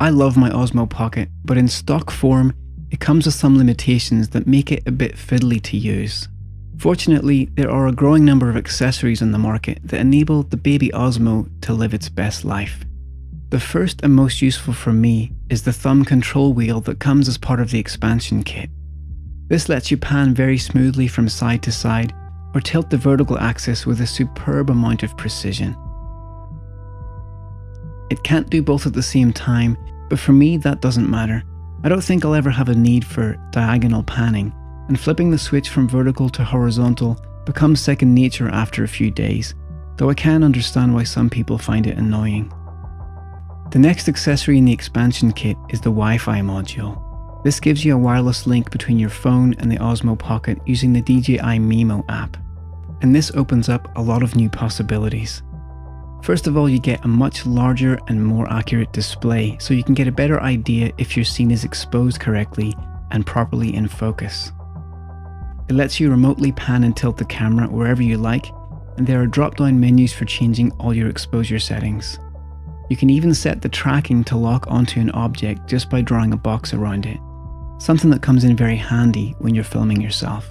I love my Osmo Pocket, but in stock form, it comes with some limitations that make it a bit fiddly to use. Fortunately, there are a growing number of accessories on the market that enable the baby Osmo to live its best life. The first and most useful for me is the thumb control wheel that comes as part of the expansion kit. This lets you pan very smoothly from side to side or tilt the vertical axis with a superb amount of precision. It can't do both at the same time, but for me that doesn't matter. I don't think I'll ever have a need for diagonal panning, and flipping the switch from vertical to horizontal becomes second nature after a few days, though I can understand why some people find it annoying. The next accessory in the expansion kit is the Wi-Fi module. This gives you a wireless link between your phone and the Osmo Pocket using the DJI Mimo app, and this opens up a lot of new possibilities. First of all, you get a much larger and more accurate display, so you can get a better idea if your scene is exposed correctly and properly in focus. It lets you remotely pan and tilt the camera wherever you like, and there are drop-down menus for changing all your exposure settings. You can even set the tracking to lock onto an object just by drawing a box around it, something that comes in very handy when you're filming yourself.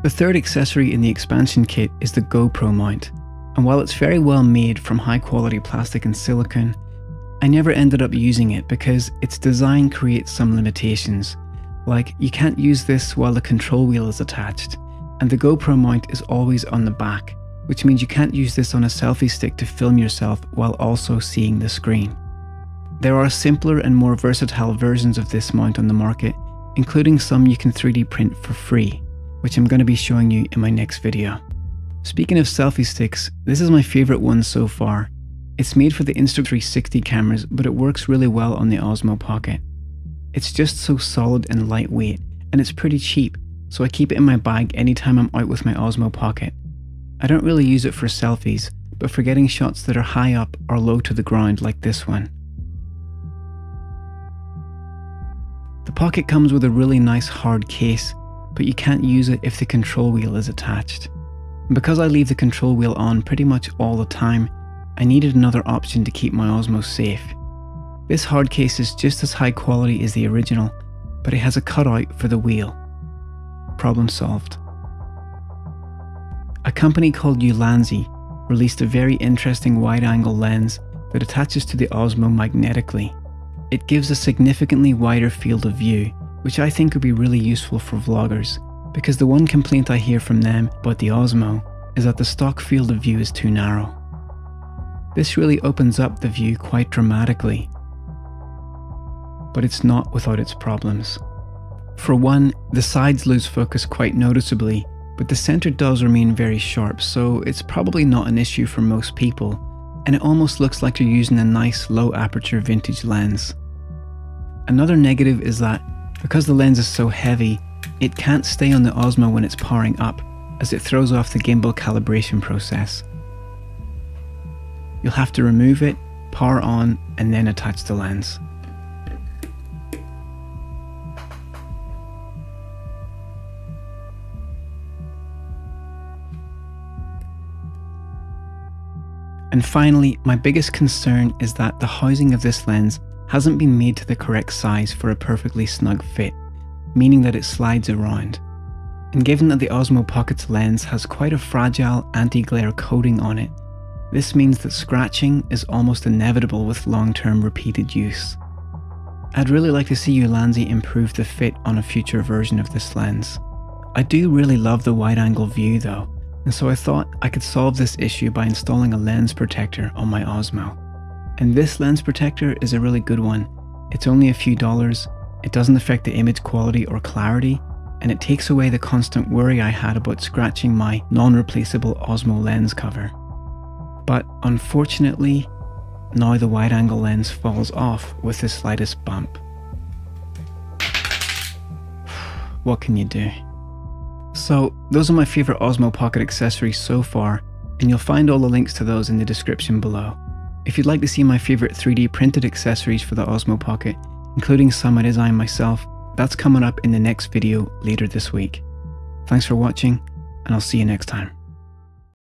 The third accessory in the expansion kit is the GoPro Mind, and while it's very well made from high quality plastic and silicone, I never ended up using it because its design creates some limitations, like you can't use this while the control wheel is attached, and the GoPro mount is always on the back, which means you can't use this on a selfie stick to film yourself while also seeing the screen. There are simpler and more versatile versions of this mount on the market, including some you can 3D print for free, which I'm going to be showing you in my next video. Speaking of selfie sticks, this is my favourite one so far. It's made for the Insta360 cameras, but it works really well on the Osmo Pocket. It's just so solid and lightweight, and it's pretty cheap, so I keep it in my bag anytime I'm out with my Osmo Pocket. I don't really use it for selfies, but for getting shots that are high up or low to the ground like this one. The Pocket comes with a really nice hard case, but you can't use it if the control wheel is attached. And because I leave the control wheel on pretty much all the time, I needed another option to keep my Osmo safe. This hard case is just as high quality as the original, but it has a cutout for the wheel. Problem solved. A company called Ulanzi released a very interesting wide-angle lens that attaches to the Osmo magnetically. It gives a significantly wider field of view, which I think would be really useful for vloggers, because the one complaint I hear from them about the Osmo is that the stock field of view is too narrow. This really opens up the view quite dramatically, but it's not without its problems. For one, the sides lose focus quite noticeably, but the center does remain very sharp, so it's probably not an issue for most people, and it almost looks like you're using a nice low aperture vintage lens. Another negative is that because the lens is so heavy, it can't stay on the Osmo when it's powering up, as it throws off the gimbal calibration process. You'll have to remove it, power on, and then attach the lens. And finally, my biggest concern is that the housing of this lens hasn't been made to the correct size for a perfectly snug fit, meaning that it slides around. And given that the Osmo Pocket's lens has quite a fragile anti-glare coating on it, this means that scratching is almost inevitable with long-term repeated use. I'd really like to see Ulanzi improve the fit on a future version of this lens. I do really love the wide-angle view though, and so I thought I could solve this issue by installing a lens protector on my Osmo. And this lens protector is a really good one. It's only a few dollars, it doesn't affect the image quality or clarity, and it takes away the constant worry I had about scratching my non-replaceable Osmo lens cover. But unfortunately, now the wide-angle lens falls off with the slightest bump. What can you do? So those are my favourite Osmo Pocket accessories so far, and you'll find all the links to those in the description below. If you'd like to see my favourite 3D printed accessories for the Osmo Pocket, including some I designed myself, that's coming up in the next video later this week. Thanks for watching, and I'll see you next time.